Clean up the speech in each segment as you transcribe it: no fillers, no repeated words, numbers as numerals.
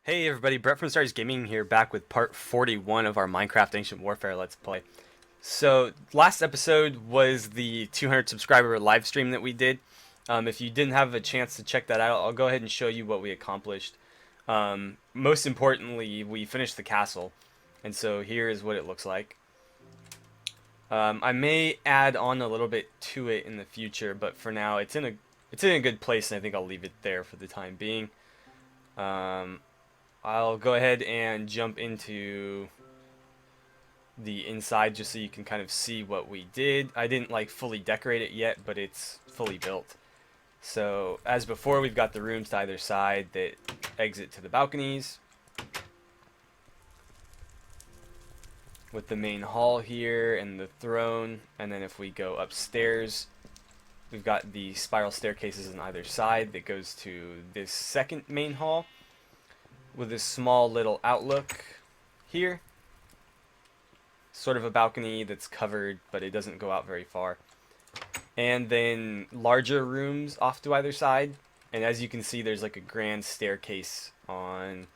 Hey everybody, Brett from Stars Gaming here, back with part 41 of our Minecraft Ancient Warfare Let's Play. So, last episode was the 200 subscriber live stream that we did. If you didn't have a chance to check that out, I'll go ahead and show you what we accomplished. Most importantly, we finished the castle, and so here is what it looks like. I may add on a little bit to it in the future, but for now it's in a good place, and I think I'll leave it there for the time being. I'll go ahead and jump into the inside just so you can kind of see what we did. I didn't like fully decorate it yet, but it's fully built. So as before, we've got the rooms to either side that exit to the balconies, with the main hall here and the throne. And then if we go upstairs, we've got the spiral staircases on either side that goes to this second main hall, with this small little outlook here. Sort of a balcony that's covered, but it doesn't go out very far. And then larger rooms off to either side. And as you can see, there's like a grand staircase on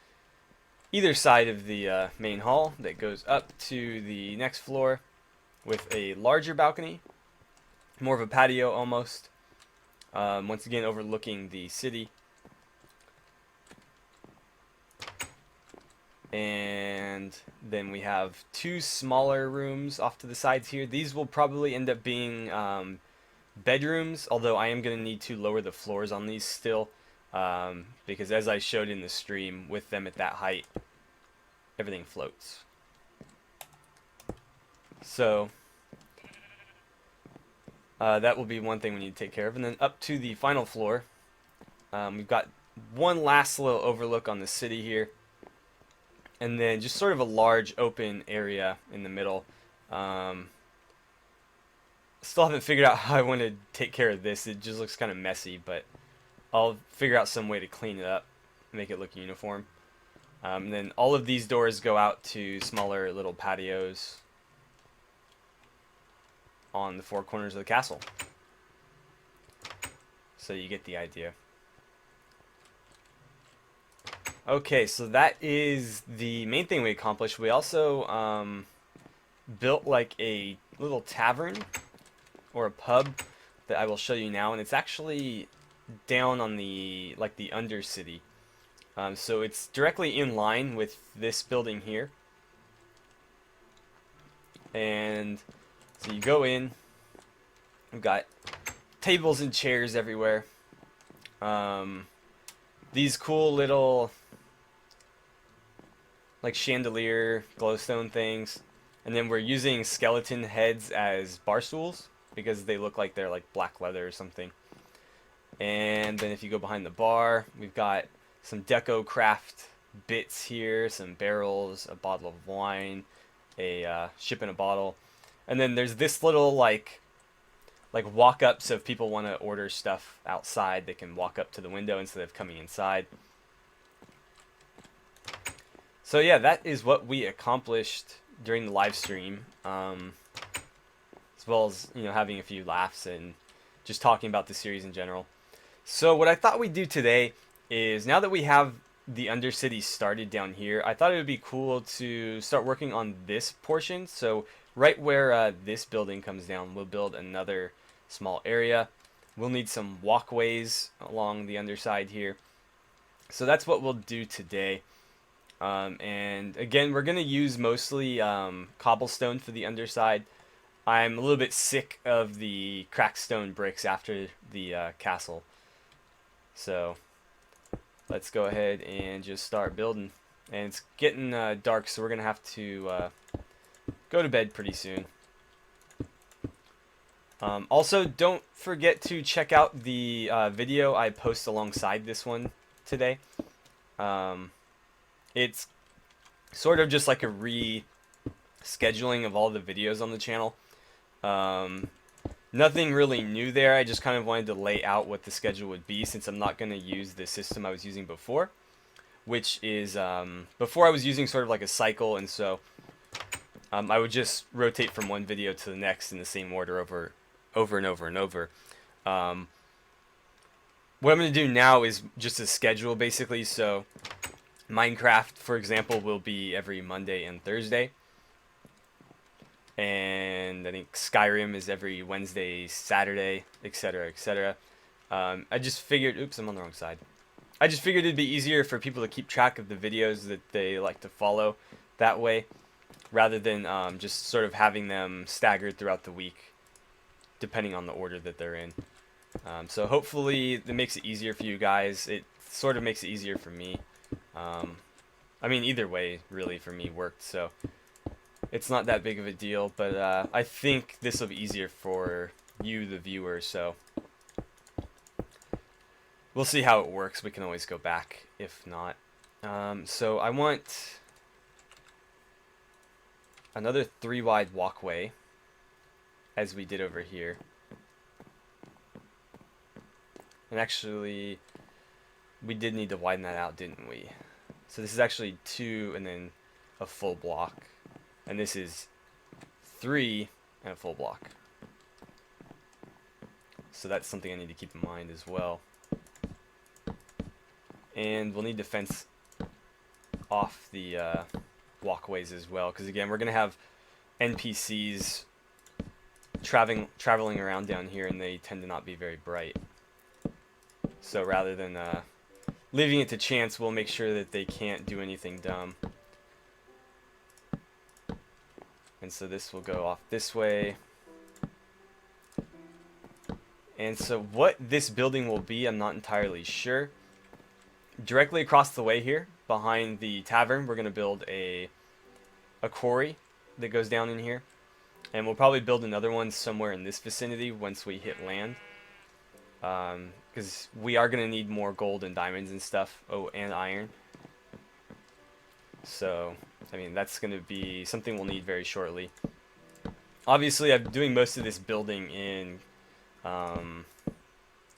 either side of the main hall that goes up to the next floor with a larger balcony. More of a patio almost. Once again, overlooking the city. And then we have two smaller rooms off to the sides here. These will probably end up being bedrooms, although I am going to need to lower the floors on these still, because as I showed in the stream, with them at that height, everything floats. So that will be one thing we need to take care of. And then up to the final floor, we've got one last little overlook on the city here. And then just sort of a large open area in the middle. Still haven't figured out how I want to take care of this. It just looks kind of messy, but I'll figure out some way to clean it up, make it look uniform. And then all of these doors go out to smaller little patios on the four corners of the castle. So you get the idea. Okay, so that is the main thing we accomplished. We also built like a little tavern or a pub that I will show you now, and it's actually down on the Undercity. So it's directly in line with this building here. And so you go in, we've got tables and chairs everywhere. These cool little like chandelier glowstone things, and then we're using skeleton heads as bar stools because they look like they're like black leather or something. And then if you go behind the bar, we've got some deco craft bits here, some barrels, a bottle of wine, a ship in a bottle, and then there's this little like walk up, so if people want to order stuff outside, they can walk up to the window instead of coming inside. So yeah, that is what we accomplished during the live stream, as well as, you know, having a few laughs and just talking about the series in general. So what I thought we'd do today is, now that we have the Undercity started down here, I thought it would be cool to start working on this portion. So right where this building comes down, we'll build another small area. We'll need some walkways along the underside here. So that's what we'll do today. And again, we're going to use mostly cobblestone for the underside. I'm a little bit sick of the cracked stone bricks after the castle. So let's go ahead and just start building. And it's getting dark, so we're going to have to go to bed pretty soon. Also, don't forget to check out the video I post alongside this one today. It's sort of just like a rescheduling of all the videos on the channel. Nothing really new there. I just kind of wanted to lay out what the schedule would be, since I'm not going to use the system I was using before, which is before I was using sort of like a cycle, and so I would just rotate from one video to the next in the same order over and over and over. What I'm going to do now is just a schedule, basically. So Minecraft, for example, will be every Monday and Thursday. And I think Skyrim is every Wednesday, Saturday, etc., etc. I just figured, oops, I'm on the wrong side. I just figured it'd be easier for people to keep track of the videos that they like to follow that way, rather than just sort of having them staggered throughout the week, depending on the order that they're in. So hopefully that makes it easier for you guys. It sort of makes it easier for me. I mean, either way, really, for me worked, so it's not that big of a deal, but I think this will be easier for you, the viewer, so we'll see how it works. We can always go back if not. So I want another 3 wide walkway, as we did over here. And actually, we did need to widen that out, didn't we? So this is actually 2 and then a full block. And this is 3 and a full block. So that's something I need to keep in mind as well. And we'll need to fence off the walkways as well, because again, we're going to have NPCs traveling around down here, and they tend to not be very bright. So rather than leaving it to chance, we'll make sure that they can't do anything dumb. And so this will go off this way. And so what this building will be, I'm not entirely sure. Directly across the way here, behind the tavern, we're going to build a quarry that goes down in here. And we'll probably build another one somewhere in this vicinity once we hit land. Because we are going to need more gold and diamonds and stuff. Oh, and iron. So, I mean, that's going to be something we'll need very shortly. Obviously, I'm doing most of this building in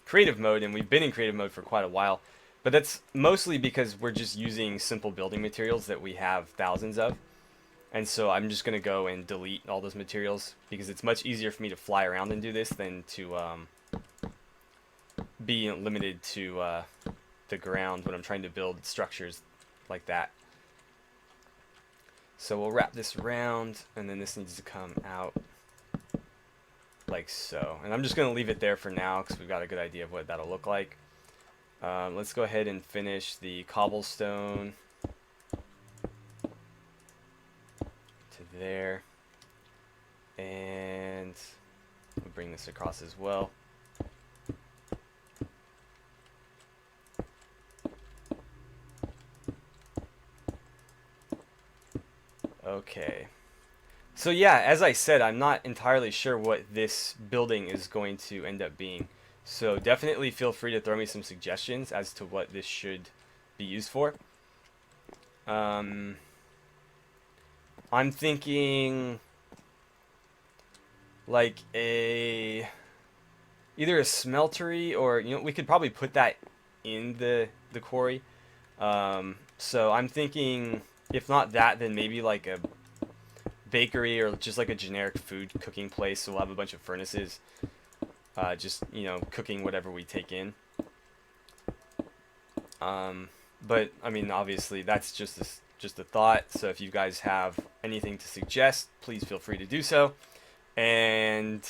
creative mode, and we've been in creative mode for quite a while. But that's mostly because we're just using simple building materials that we have thousands of. And so I'm just going to go and delete all those materials, because it's much easier for me to fly around and do this than to be limited to the ground when I'm trying to build structures like that. So we'll wrap this around, and then this needs to come out like so. And I'm just going to leave it there for now, because we've got a good idea of what that'll look like. Let's go ahead and finish the cobblestone to there. And we'll bring this across as well. Okay. So yeah, as I said, I'm not entirely sure what this building is going to end up being. So definitely feel free to throw me some suggestions as to what this should be used for. I'm thinking like either a smeltery, or we could probably put that in the quarry. So I'm thinking, if not that, then maybe like a bakery, or just like a generic food cooking place. So we'll have a bunch of furnaces, just cooking whatever we take in. But I mean, obviously that's just a thought. So if you guys have anything to suggest, please feel free to do so. And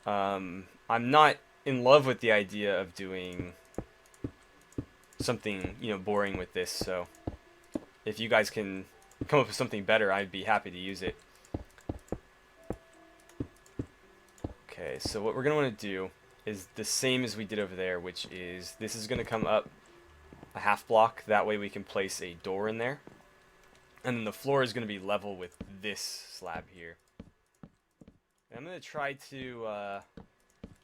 I'm not in love with the idea of doing something boring with this. So if you guys can come up with something better, I'd be happy to use it. Okay, so what we're going to want to do is the same as we did over there, which is this is going to come up a half block. That way we can place a door in there. And then the floor is going to be level with this slab here. And I'm going to try to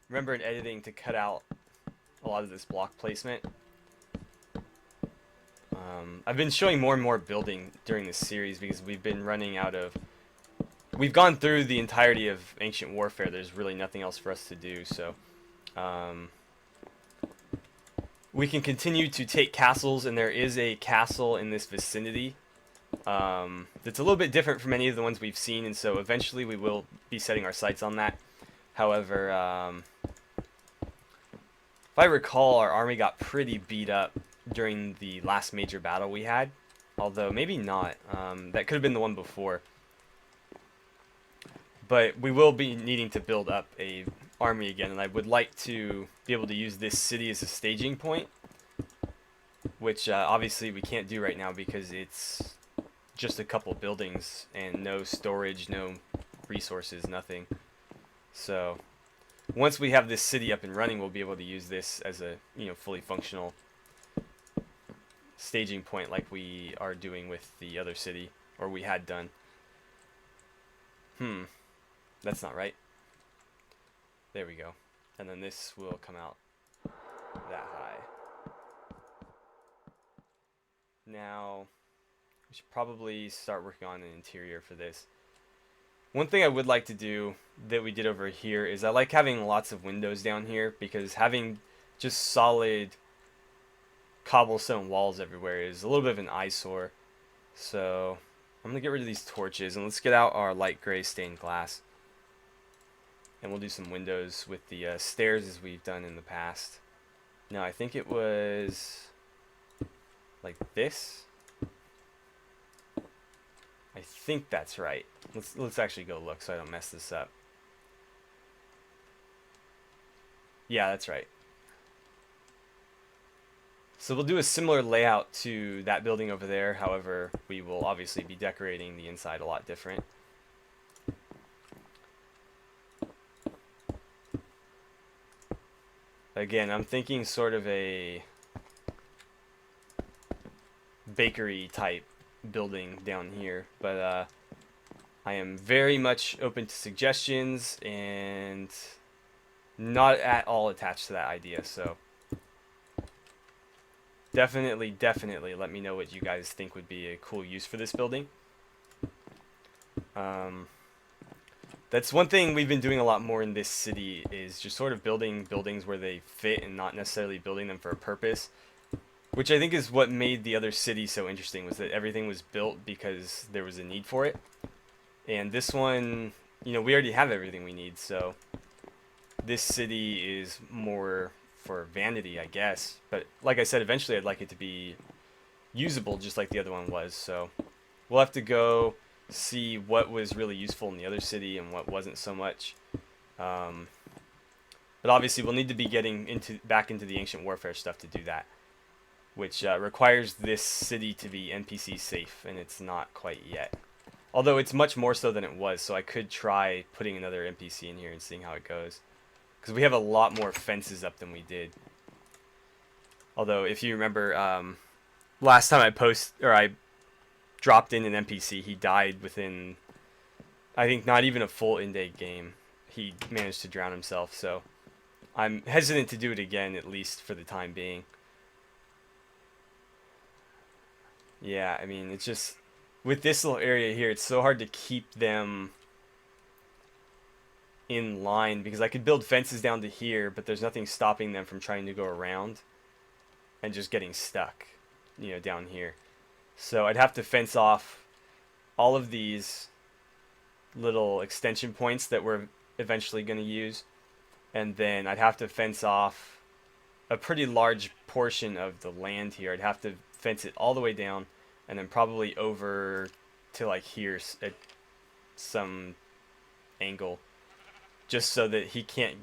remember in editing to cut out a lot of this block placement. I've been showing more and more building during this series because we've been running out of... We've gone through the entirety of Ancient Warfare. There's really nothing else for us to do, so... we can continue to take castles, and there is a castle in this vicinity that's a little bit different from any of the ones we've seen, and so eventually we will be setting our sights on that. However, if I recall, our army got pretty beat up during the last major battle we had. Although, maybe not. That could have been the one before. But we will be needing to build up a army again, and I would like to be able to use this city as a staging point, which obviously we can't do right now because it's just a couple buildings and no storage, no resources, nothing. So once we have this city up and running, we'll be able to use this as a fully functional staging point like we are doing with the other city, or we had done. That's not right. There we go. And then this will come out that high. Now, we should probably start working on an interior for this. One thing I would like to do that we did over here is I like having lots of windows down here, because having just solid cobblestone walls everywhere is a little bit of an eyesore. So I'm going to get rid of these torches, and let's get out our light gray stained glass. And we'll do some windows with the stairs as we've done in the past. Now, I think it was like this. I think that's right. Let's actually go look so I don't mess this up. Yeah, that's right. So we'll do a similar layout to that building over there. However, we will obviously be decorating the inside a lot different. Again, I'm thinking sort of a bakery type building down here, but I am very much open to suggestions and not at all attached to that idea. So definitely let me know what you guys think would be a cool use for this building. That's one thing we've been doing a lot more in this city, is just sort of building buildings where they fit and not necessarily building them for a purpose, which I think is what made the other city so interesting, was that everything was built because there was a need for it. And this one, we already have everything we need, so this city is more for vanity, I guess. But like I said, eventually I'd like it to be usable just like the other one was, so we'll have to go see what was really useful in the other city and what wasn't so much. But obviously we'll need to be getting back into the ancient warfare stuff to do that, which requires this city to be NPC safe, and it's not quite yet. Although it's much more so than it was, so I could try putting another NPC in here and seeing how it goes. Because we have a lot more fences up than we did. Although, if you remember, last time I dropped in an NPC, he died within, I think, not even a full in-day game. He managed to drown himself, so I'm hesitant to do it again, at least for the time being. Yeah, I mean, it's just, with this little area here, it's so hard to keep them in line, because I could build fences down to here, but there's nothing stopping them from trying to go around and just getting stuck, down here. So I'd have to fence off all of these little extension points that we're eventually going to use, and then I'd have to fence off a pretty large portion of the land here. I'd have to fence it all the way down, and then probably over to like here at some angle, just so that he can't,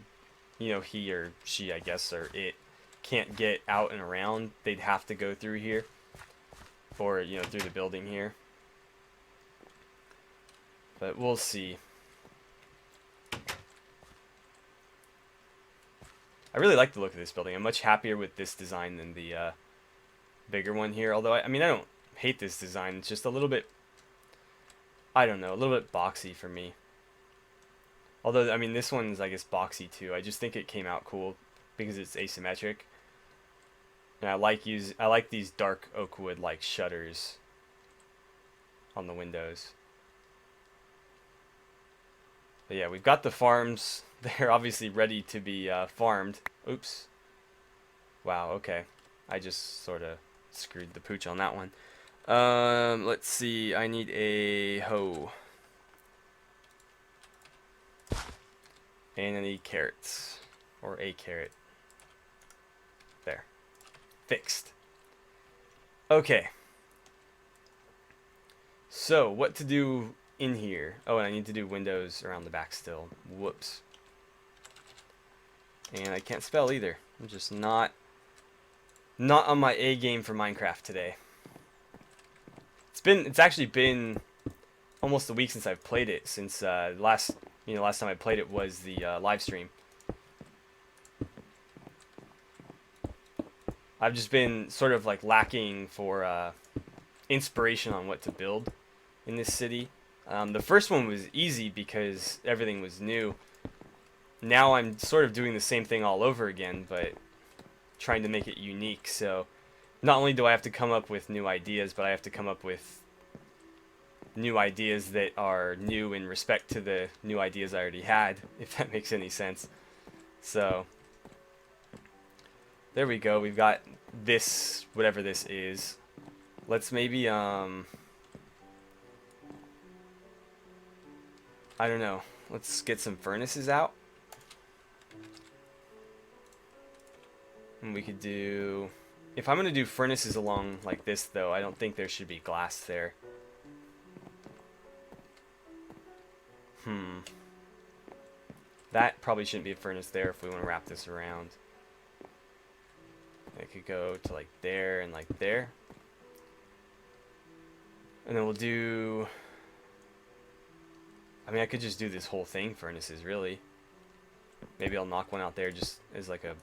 he or she, I guess, or it can't get out and around. They'd have to go through here, or through the building here. But we'll see. I really like the look of this building. I'm much happier with this design than the bigger one here. Although, I mean, I don't hate this design. It's just a little bit, I don't know, a little bit boxy for me. Although, I mean, this one's, I guess, boxy too. I just think it came out cool because it's asymmetric. And I like these dark oak wood like shutters on the windows. But yeah, we've got the farms. They're obviously ready to be farmed. Oops. Wow, okay. I just sort of screwed the pooch on that one. Let's see. I need a hoe. And I need carrots. Or a carrot. There. Fixed. Okay. So, what to do in here? Oh, and I need to do windows around the back still. Whoops. And I can't spell either. I'm just not on my A game for Minecraft today. It's actually been almost a week since I've played it. Since last time I played it was the live stream. I've just been sort of like lacking for inspiration on what to build in this city. The first one was easy because everything was new. Now I'm sort of doing the same thing all over again, but trying to make it unique. So not only do I have to come up with new ideas, but I have to come up with new ideas that are new in respect to the new ideas I already had, if that makes any sense. So there we go. We've got this, whatever this is. Let's maybe I don't know. Let's get some furnaces out. And we could do, if I'm going to do furnaces along like this though, I don't think there should be glass there. That probably shouldn't be a furnace there if we want to wrap this around. I could go to like there and like there. And then we'll do, I mean, I could just do this whole thing furnaces, really. Maybe I'll knock one out there just as like a,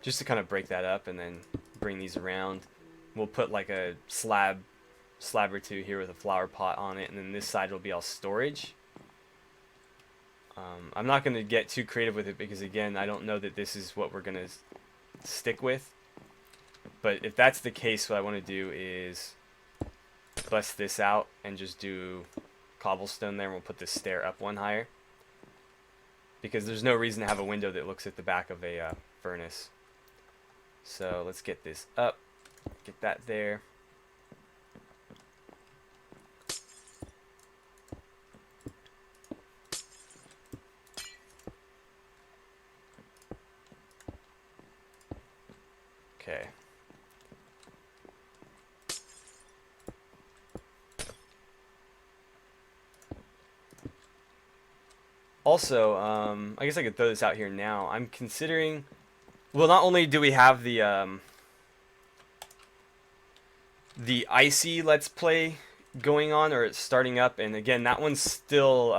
just to kind of break that up, and then bring these around. We'll put like a slab or two here with a flower pot on it, and then this side will be all storage. I'm not going to get too creative with it because, again, I don't know that this is what we're going to stick with. But if that's the case, what I want to do is bust this out and just do cobblestone there, and we'll put this stair up one higher. Because there's no reason to have a window that looks at the back of a furnace. So let's get this up, get that there. Okay. Also, I guess I could throw this out here now. I'm considering, well, not only do we have the Icy Let's Play going on, or it's starting up, and again, that one's still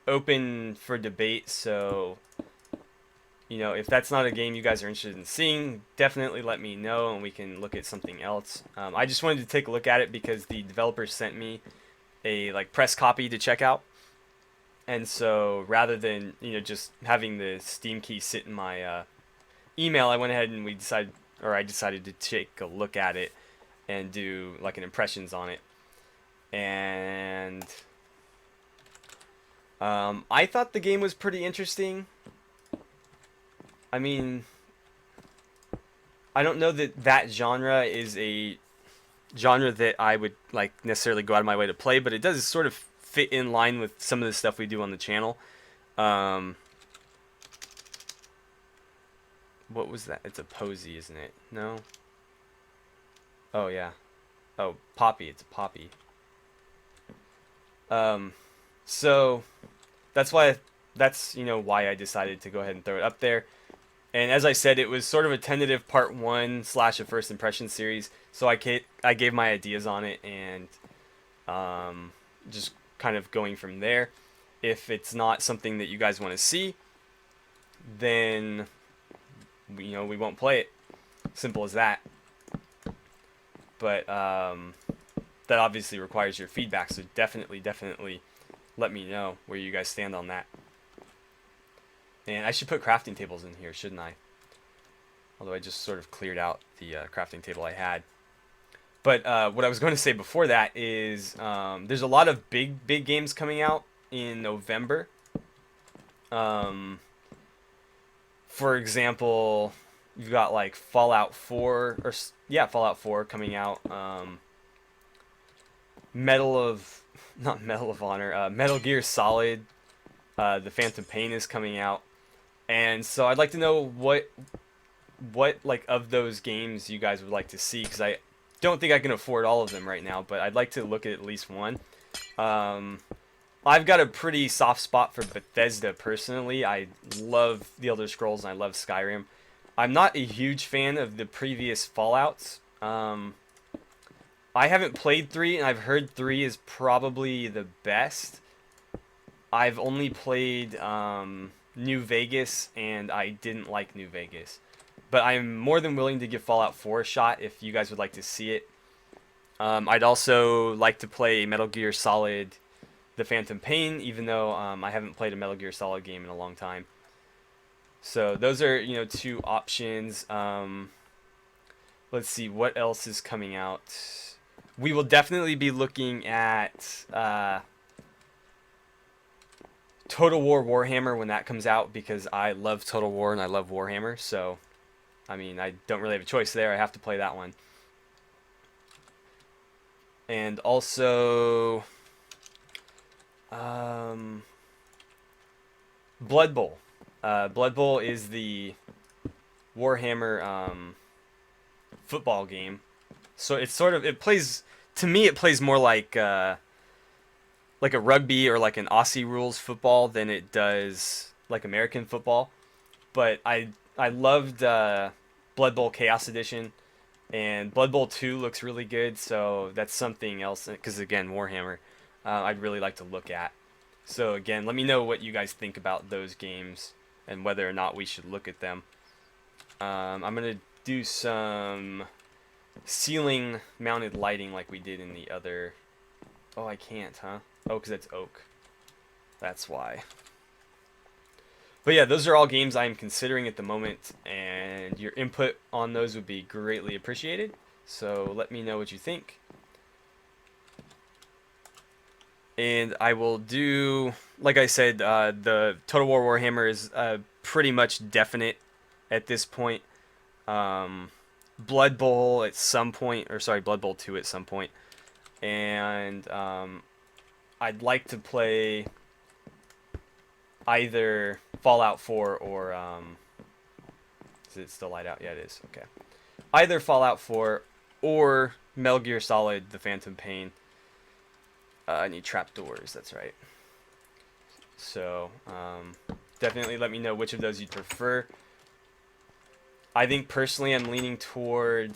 open for debate, so, you know, if that's not a game you guys are interested in seeing, definitely let me know and we can look at something else. I just wanted to take a look at it because the developers sent me a like press copy to check out. And so rather than, you know, just having the Steam key sit in my email, I went ahead and I decided to take a look at it and do like an impressions on it. And I thought the game was pretty interesting. I mean, I don't know that genre is a genre that I would like necessarily go out of my way to play, but it does sort of fit in line with some of the stuff we do on the channel. What was that? It's a posy, isn't it? No? Oh, yeah. Oh, poppy. It's a poppy. So that's, you know, why I decided to go ahead and throw it up there. And as I said, it was sort of a tentative part 1 / a first impression series. So I gave my ideas on it, and just kind of going from there. If it's not something that you guys want to see, then we won't play it. Simple as that. But that obviously requires your feedback, so definitely let me know where you guys stand on that. And I should put crafting tables in here, shouldn't I? Although I just sort of cleared out the crafting table I had. But what I was going to say before that is there's a lot of big games coming out in November. For example, you've got like Fallout 4 coming out. Metal Gear Solid, The Phantom Pain is coming out. And so I'd like to know what like of those games you guys would like to see, because I don't think I can afford all of them right now, but I'd like to look at least one. Um, I've got a pretty soft spot for Bethesda personally. I love The Elder Scrolls and I love Skyrim. I'm not a huge fan of the previous Fallouts. I haven't played 3, and I've heard 3 is probably the best. I've only played New Vegas, and I didn't like New Vegas. But I'm more than willing to give Fallout 4 a shot if you guys would like to see it. I'd also like to play Metal Gear Solid The Phantom Pain, even though I haven't played a Metal Gear Solid game in a long time. So those are, you know, 2 options. Let's see, what else is coming out? We will definitely be looking at Total War Warhammer when that comes out, because I love Total War and I love Warhammer. So, I mean, I don't really have a choice there. I have to play that one. And also, Blood Bowl. Blood Bowl is the Warhammer football game. So it's sort of, it plays, to me it plays more like a rugby or like an Aussie rules football than it does like American football. But I loved Blood Bowl Chaos Edition, and Blood Bowl 2 looks really good, so that's something else, because again, Warhammer, I'd really like to look at. So again, let me know what you guys think about those games and whether or not we should look at them. I'm going to do some ceiling mounted lighting like we did in the other... Oh, I can't, huh? Oh, because it's oak. That's why. But yeah, those are all games I'm considering at the moment, and your input on those would be greatly appreciated. So let me know what you think. And I will do, like I said, the Total War Warhammer is pretty much definite at this point. Blood Bowl at some point, or sorry, Blood Bowl 2 at some point. And I'd like to play either Fallout 4 or is it still light out? Yeah, it is. Okay. Either Fallout 4 or Metal Gear Solid The Phantom Pain. I need trapdoors, that's right. So definitely let me know which of those you'd prefer. I think personally I'm leaning toward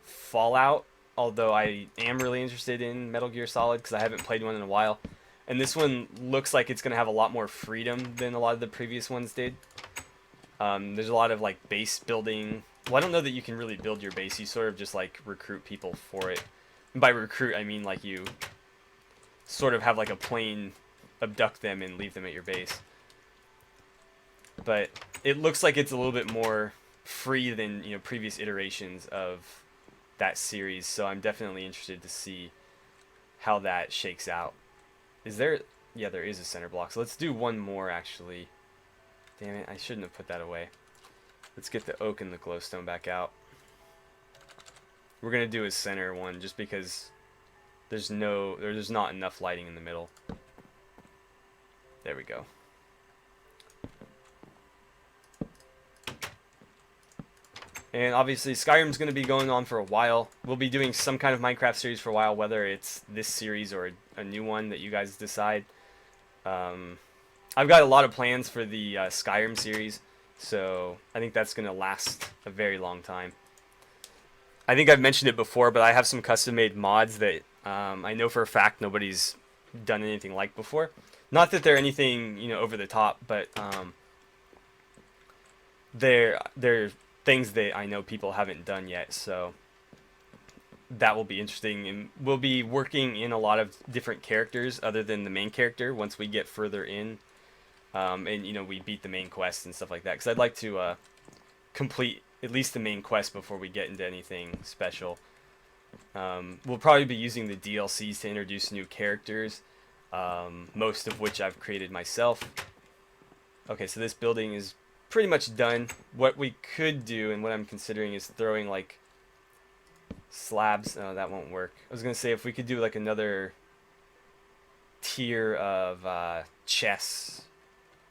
Fallout, although I am really interested in Metal Gear Solid because I haven't played one in a while. And this one looks like it's going to have a lot more freedom than a lot of the previous ones did. There's a lot of like base building. Well, I don't know that you can really build your base. You sort of just like recruit people for it. And by recruit, I mean like you sort of have like a plane abduct them and leave them at your base. But it looks like it's a little bit more free than, you know, previous iterations of that series. So I'm definitely interested to see how that shakes out. Is there... Yeah, there is a center block. So let's do one more, actually. Damn it, I shouldn't have put that away. Let's get the oak and the glowstone back out. We're going to do a center one just because there's not enough lighting in the middle. There we go. And obviously Skyrim's going to be going on for a while. We'll be doing some kind of Minecraft series for a while, whether it's this series or a new one that you guys decide. I've got a lot of plans for the Skyrim series, so I think that's going to last a very long time. I think I've mentioned it before, but I have some custom-made mods that I know for a fact nobody's done anything like before. Not that they're anything, you know, over the top, but they're things that I know people haven't done yet, so that will be interesting. And we'll be working in a lot of different characters other than the main character once we get further in, and you know, we beat the main quest and stuff like that, because I'd like to complete at least the main quest before we get into anything special. We'll probably be using the DLCs to introduce new characters, most of which I've created myself. Okay, so this building is pretty much done. What we could do, and what I'm considering, is throwing like slabs. No, that won't work. I was gonna say if we could do like another tier of chests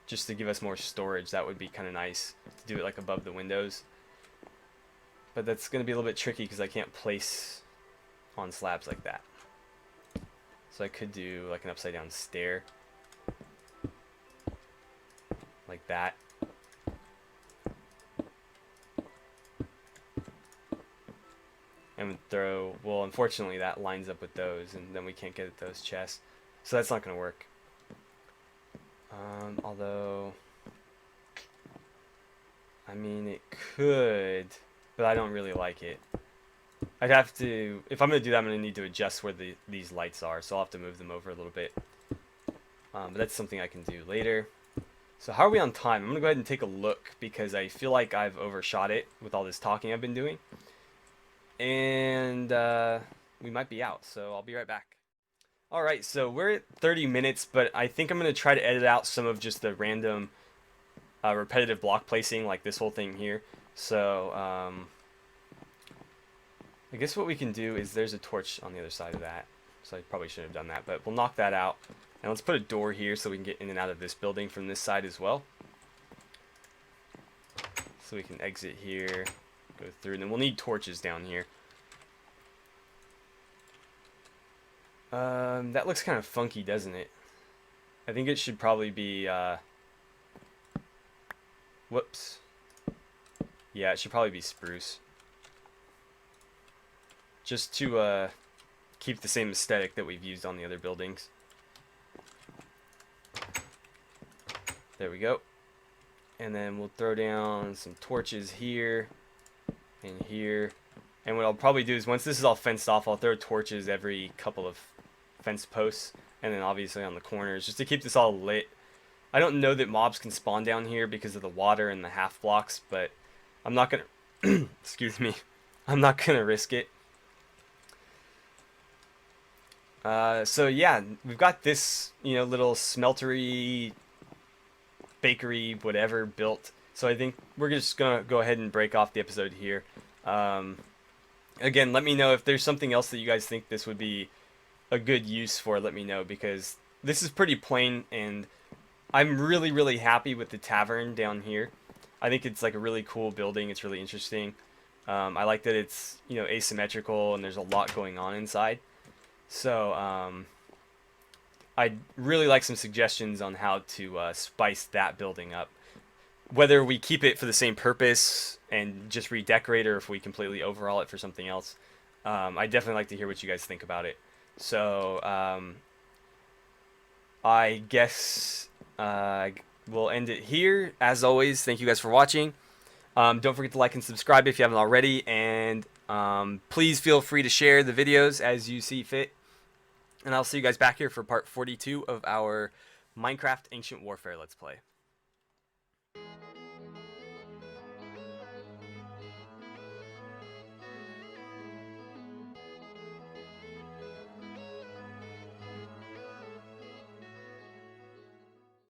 just to give us more storage, that would be kind of nice to do it like above the windows. but that's going to be a little bit tricky because I can't place on slabs like that. So I could do like an upside down stair, like that. And throw, well, unfortunately that lines up with those, and then we can't get at those chests. So that's not going to work. Although, I mean, it could, but I don't really like it. I'd have to, if I'm going to do that, I'm going to need to adjust where these lights are, so I'll have to move them over a little bit. But that's something I can do later. So how are we on time? I'm going to go ahead and take a look, because I feel like I've overshot it with all this talking I've been doing. And we might be out, so I'll be right back. Alright, so we're at 30 minutes, but I think I'm going to try to edit out some of just the random repetitive block placing, like this whole thing here. So, I guess what we can do is there's a torch on the other side of that, so I probably shouldn't have done that, but we'll knock that out. And let's put a door here so we can get in and out of this building from this side as well. So we can exit here, go through, and then we'll need torches down here. That looks kind of funky, doesn't it? I think it should probably be, whoops. Yeah, it should probably be spruce. Just to, keep the same aesthetic that we've used on the other buildings. There we go. And then we'll throw down some torches here and here. And what I'll probably do is once this is all fenced off, I'll throw torches every couple of fence posts, and then obviously on the corners, just to keep this all lit. I don't know that mobs can spawn down here because of the water and the half blocks, but I'm not gonna excuse me, I'm not gonna risk it. So yeah, we've got this, you know, little smeltery, bakery, whatever built. So I think we're just gonna go ahead and break off the episode here. Again, let me know if there's something else that you guys think this would be a good use for. Let me know, because this is pretty plain, and I'm really happy with the tavern down here. I think it's like a really cool building. It's really interesting. I like that it's, you know, asymmetrical and there's a lot going on inside. So I'd really like some suggestions on how to spice that building up. Whether we keep it for the same purpose and just redecorate, or if we completely overhaul it for something else. I'd definitely like to hear what you guys think about it. So I guess we'll end it here. As always, thank you guys for watching. Don't forget to like and subscribe if you haven't already, and please feel free to share the videos as you see fit. And I'll see you guys back here for part 42 of our Minecraft Ancient Warfare Let's Play.